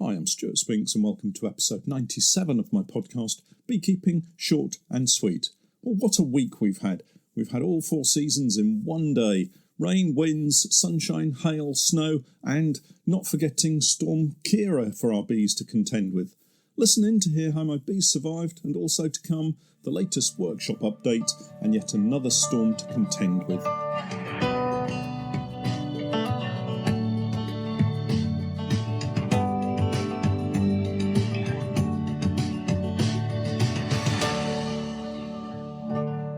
Hi, I'm Stuart Spinks and welcome to episode 97 of my podcast, Beekeeping Short and Sweet. Well, what a week we've had. We've had all 4 seasons in one day. Rain, winds, sunshine, hail, snow, and not forgetting Storm Ciara for our bees to contend with. Listen in to hear how my bees survived, and also to come the latest workshop update and yet another storm to contend with.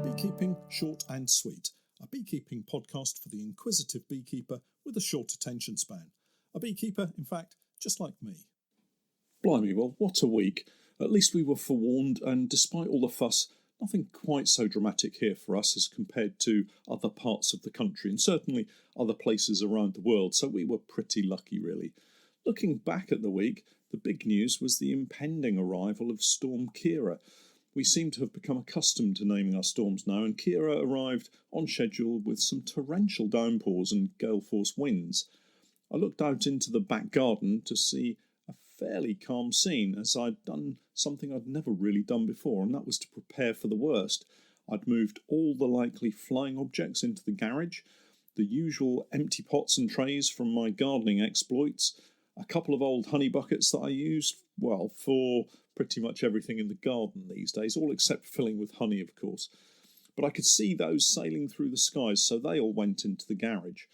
Beekeeping Short and Sweet, a beekeeping podcast for the inquisitive beekeeper with a short attention span. A beekeeper, in fact, just like me. Blimey, well, what a week. At least we were forewarned, and despite all the fuss, nothing quite so dramatic here for us as compared to other parts of the country and certainly other places around the world, so we were pretty lucky, really. Looking back at the week, the big news was the impending arrival of Storm Ciara. We seem to have become accustomed to naming our storms now, and Ciara arrived on schedule with some torrential downpours and gale-force winds. I looked out into the back garden to see a fairly calm scene, as I'd done something I'd never really done before, and that was to prepare for the worst. I'd moved all the likely flying objects into the garage, the usual empty pots and trays from my gardening exploits, a couple of old honey buckets that I use, well, for pretty much everything in the garden these days, all except filling with honey, of course. But I could see those sailing through the skies, so they all went into the garage.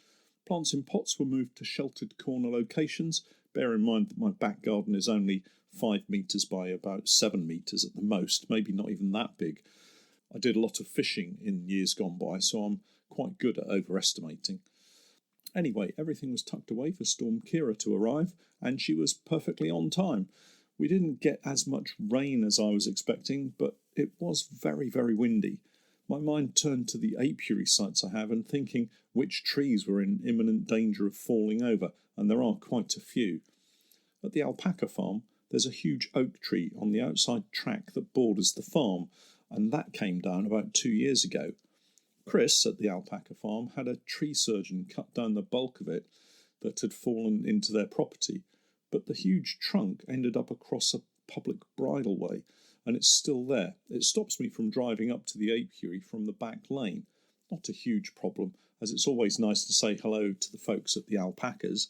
Plants in pots were moved to sheltered corner locations. Bear in mind that my back garden is only 5 metres by about 7 metres at the most, maybe not even that big. I did a lot of fishing in years gone by, so I'm quite good at overestimating. Anyway, everything was tucked away for Storm Ciara to arrive, and she was perfectly on time. We didn't get as much rain as I was expecting, but it was very, very windy. My mind turned to the apiary sites I have and thinking which trees were in imminent danger of falling over, and there are quite a few. At the alpaca farm, there's a huge oak tree on the outside track that borders the farm, and that came down about 2 years ago. Chris at the alpaca farm had a tree surgeon cut down the bulk of it that had fallen into their property, but the huge trunk ended up across a public bridleway, and it's still there. It stops me from driving up to the apiary from the back lane. Not a huge problem, as it's always nice to say hello to the folks at the alpacas,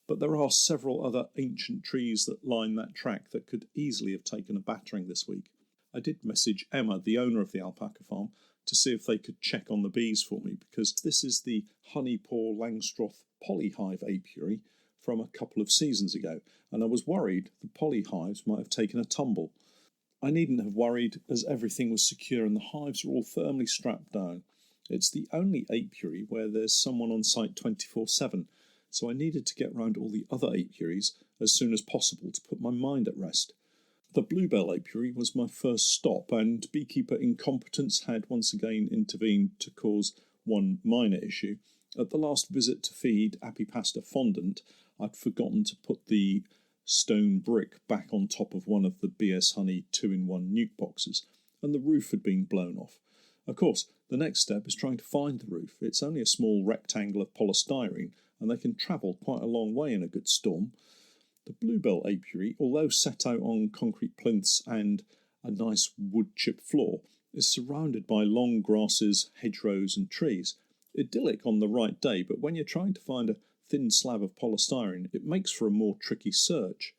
but there are several other ancient trees that line that track that could easily have taken a battering this week. I did message Emma, the owner of the alpaca farm, to see if they could check on the bees for me, because this is the Honeypaw Langstroth polyhive apiary from a couple of seasons ago, and I was worried the polyhives might have taken a tumble. I needn't have worried, as everything was secure and the hives were all firmly strapped down. It's the only apiary where there's someone on site 24/7, so I needed to get round all the other apiaries as soon as possible to put my mind at rest. The bluebell apiary was my first stop, and beekeeper incompetence had once again intervened to cause one minor issue. At the last visit to feed Apipasta fondant, I'd forgotten to put the stone brick back on top of one of the BS Honey 2-in-1 nuke boxes, and the roof had been blown off. Of course, the next step is trying to find the roof. It's only a small rectangle of polystyrene, and they can travel quite a long way in a good storm. The bluebell apiary, although set out on concrete plinths and a nice wood chip floor, is surrounded by long grasses, hedgerows and trees. Idyllic on the right day, but when you're trying to find a thin slab of polystyrene, it makes for a more tricky search.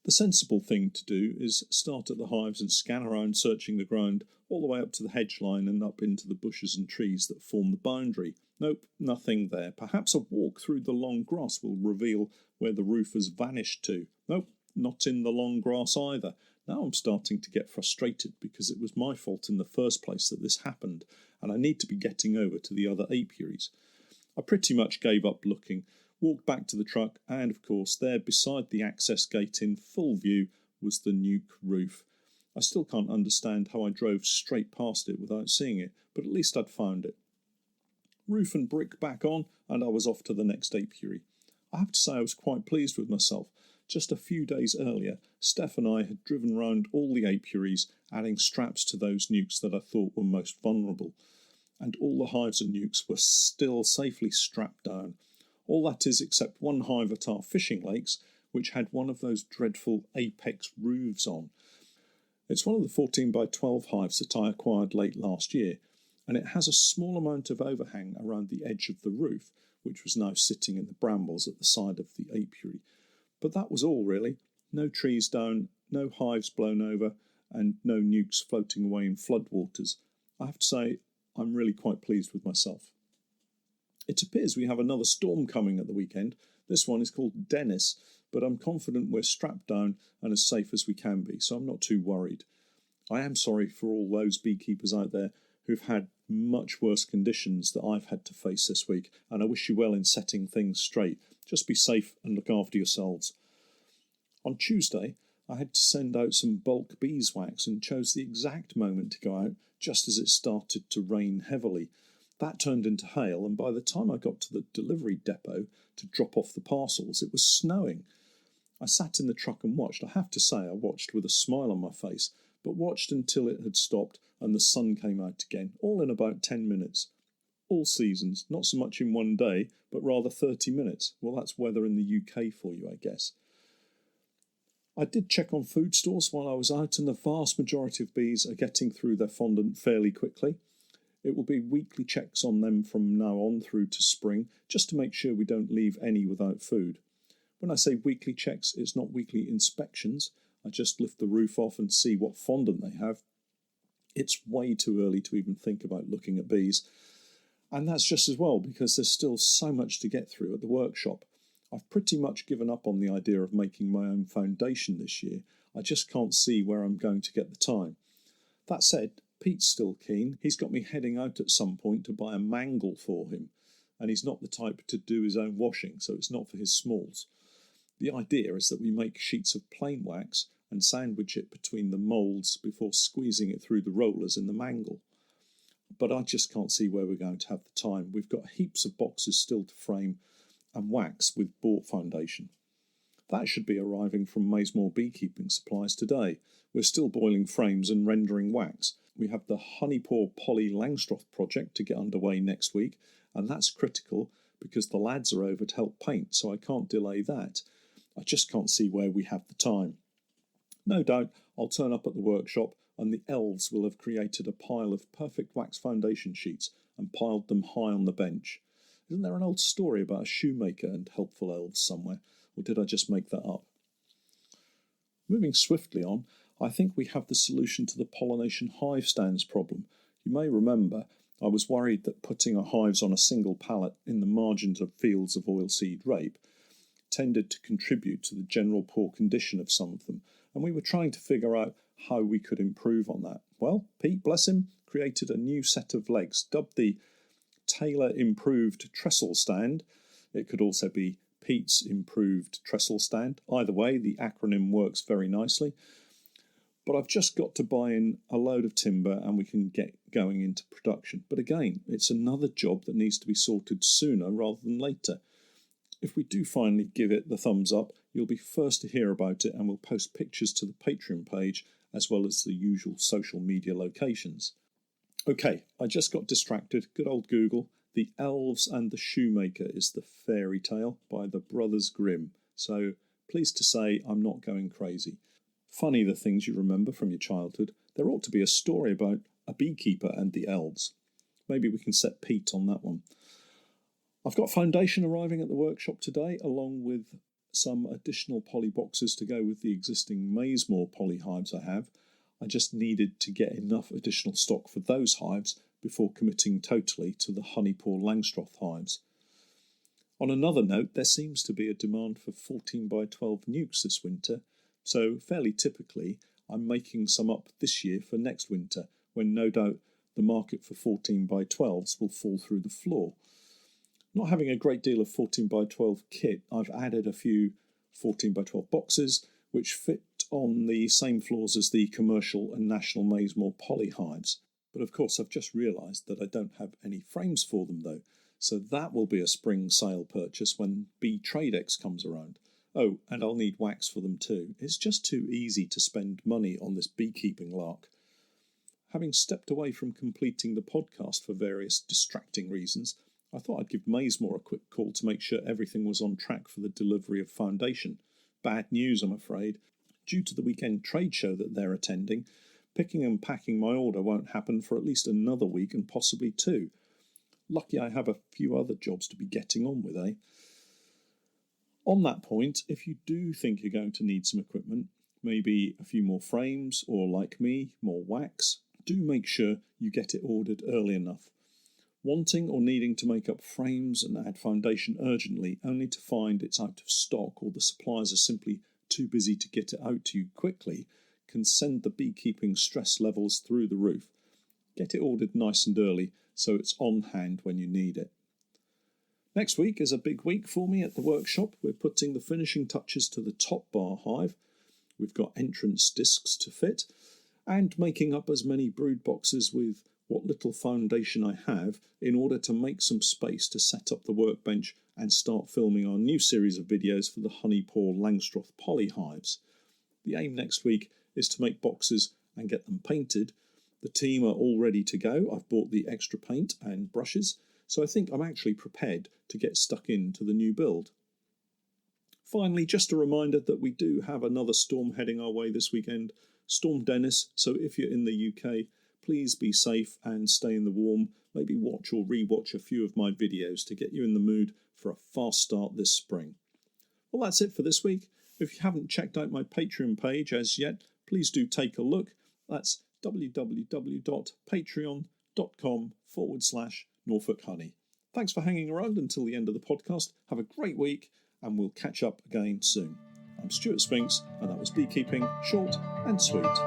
The sensible thing to do is start at the hives and scan around, searching the ground all the way up to the hedge line and up into the bushes and trees that form the boundary. Nope, nothing there. Perhaps a walk through the long grass will reveal where the roof has vanished to. Nope, not in the long grass either. Now I'm starting to get frustrated because it was my fault in the first place that this happened, and I need to be getting over to the other apiaries. I pretty much gave up looking, walked back to the truck, and of course there beside the access gate in full view was the nuke roof. I still can't understand how I drove straight past it without seeing it, but at least I'd found it. Roof and brick back on, and I was off to the next apiary. I have to say I was quite pleased with myself. Just a few days earlier, Steph and I had driven round all the apiaries, adding straps to those nukes that I thought were most vulnerable, and all the hives and nukes were still safely strapped down. All that is except one hive at our fishing lakes, which had one of those dreadful apex roofs on. It's one of the 14 by 12 hives that I acquired late last year, and it has a small amount of overhang around the edge of the roof, which was now sitting in the brambles at the side of the apiary. But that was all, really. No trees down, no hives blown over, and no nukes floating away in floodwaters. I have to say, I'm really quite pleased with myself. It appears we have another storm coming at the weekend. This one is called Dennis, but I'm confident we're strapped down and as safe as we can be, so I'm not too worried. I am sorry for all those beekeepers out there who've had much worse conditions that I've had to face this week, and I wish you well in setting things straight. Just be safe and look after yourselves. On Tuesday, I had to send out some bulk beeswax and chose the exact moment to go out just as it started to rain heavily. That turned into hail, and by the time I got to the delivery depot to drop off the parcels, it was snowing. I sat in the truck and watched. I have to say I watched with a smile on my face, but watched until it had stopped and the sun came out again, all in about 10 minutes. All seasons, not so much in one day, but rather 30 minutes. Well, that's weather in the UK for you, I guess. I did check on food stores while I was out, and the vast majority of bees are getting through their fondant fairly quickly. It will be weekly checks on them from now on through to spring, just to make sure we don't leave any without food. When I say weekly checks, it's not weekly inspections. I just lift the roof off and see what fondant they have. It's way too early to even think about looking at bees. And that's just as well, because there's still so much to get through at the workshop. I've pretty much given up on the idea of making my own foundation this year. I just can't see where I'm going to get the time. That said, Pete's still keen. He's got me heading out at some point to buy a mangle for him, and he's not the type to do his own washing, so it's not for his smalls. The idea is that we make sheets of plain wax and sandwich it between the moulds before squeezing it through the rollers in the mangle. But I just can't see where we're going to have the time. We've got heaps of boxes still to frame and wax with bought foundation. That should be arriving from Maysmore Beekeeping Supplies today. We're still boiling frames and rendering wax. We have the Honeypore Polly Langstroth project to get underway next week, and that's critical because the lads are over to help paint, so I can't delay that. I just can't see where we have the time. No doubt I'll turn up at the workshop and the Elves will have created a pile of perfect wax foundation sheets and piled them high on the bench. Isn't there an old story about a shoemaker and helpful elves somewhere, or did I just make that up? Moving swiftly on, I think we have the solution to the pollination hive stands problem. You may remember I was worried that putting our hives on a single pallet in the margins of fields of oilseed rape tended to contribute to the general poor condition of some of them, and we were trying to figure out how we could improve on that. Well, Pete, bless him, created a new set of legs, dubbed the Taylor Improved Trestle Stand. It could also be Pete's Improved Trestle Stand. Either way, the acronym works very nicely. But I've just got to buy in a load of timber and we can get going into production. But again, it's another job that needs to be sorted sooner rather than later. If we do finally give it the thumbs up, you'll be first to hear about it, and we'll post pictures to the Patreon page as well as the usual social media locations. Okay, I just got distracted. Good old Google. The Elves and the Shoemaker is the fairy tale by the Brothers Grimm. So, pleased to say I'm not going crazy. Funny the things you remember from your childhood. There ought to be a story about a beekeeper and the elves. Maybe we can set Pete on that one. I've got foundation arriving at the workshop today, along with some additional poly boxes to go with the existing Maysmore poly hives I have. I just needed to get enough additional stock for those hives before committing totally to the Honeypore Langstroth hives. On another note, there seems to be a demand for 14 by 12 nukes this winter, so fairly typically I'm making some up this year for next winter, when no doubt the market for 14 by 12s will fall through the floor. Not having a great deal of 14 by 12 kit, I've added a few 14 by 12 boxes which fit on the same floors as the commercial and national Maysmore poly hives. But of course I've just realised that I don't have any frames for them though, so that will be a spring sale purchase when Bee Tradex comes around. Oh, and I'll need wax for them too. It's just too easy to spend money on this beekeeping lark. Having stepped away from completing the podcast for various distracting reasons, I thought I'd give Maysmore a quick call to make sure everything was on track for the delivery of foundation. bad news, I'm afraid. Due to the weekend trade show that they're attending, picking and packing my order won't happen for at least another week and possibly 2. Lucky I have a few other jobs to be getting on with, eh? On that point, if you do think you're going to need some equipment, maybe a few more frames, or like me, more wax, do make sure you get it ordered early enough. Wanting or needing to make up frames and add foundation urgently, only to find it's out of stock or the suppliers are simply too busy to get it out to you quickly, can send the beekeeping stress levels through the roof. Get it ordered nice and early so it's on hand when you need it. Next week is a big week for me at the workshop. We're putting the finishing touches to the top bar hive. We've got entrance discs to fit and making up as many brood boxes with what little foundation I have in order to make some space to set up the workbench and start filming our new series of videos for the honeypaw Langstroth polyhives. The aim next week is to make boxes and get them painted. The team are all ready to go. I've bought the extra paint and brushes, so I think I'm actually prepared to get stuck into the new build. Finally, just a reminder that we do have another storm heading our way this weekend, Storm Dennis, so if you're in the UK, please be safe and stay in the warm. Maybe watch or re-watch a few of my videos to get you in the mood for a fast start this spring. Well, that's it for this week. If you haven't checked out my Patreon page as yet, please do take a look. That's www.patreon.com/Norfolk Honey. Thanks for hanging around until the end of the podcast. Have a great week, and we'll catch up again soon. I'm Stuart Spinks, and that was Beekeeping Short and Sweet.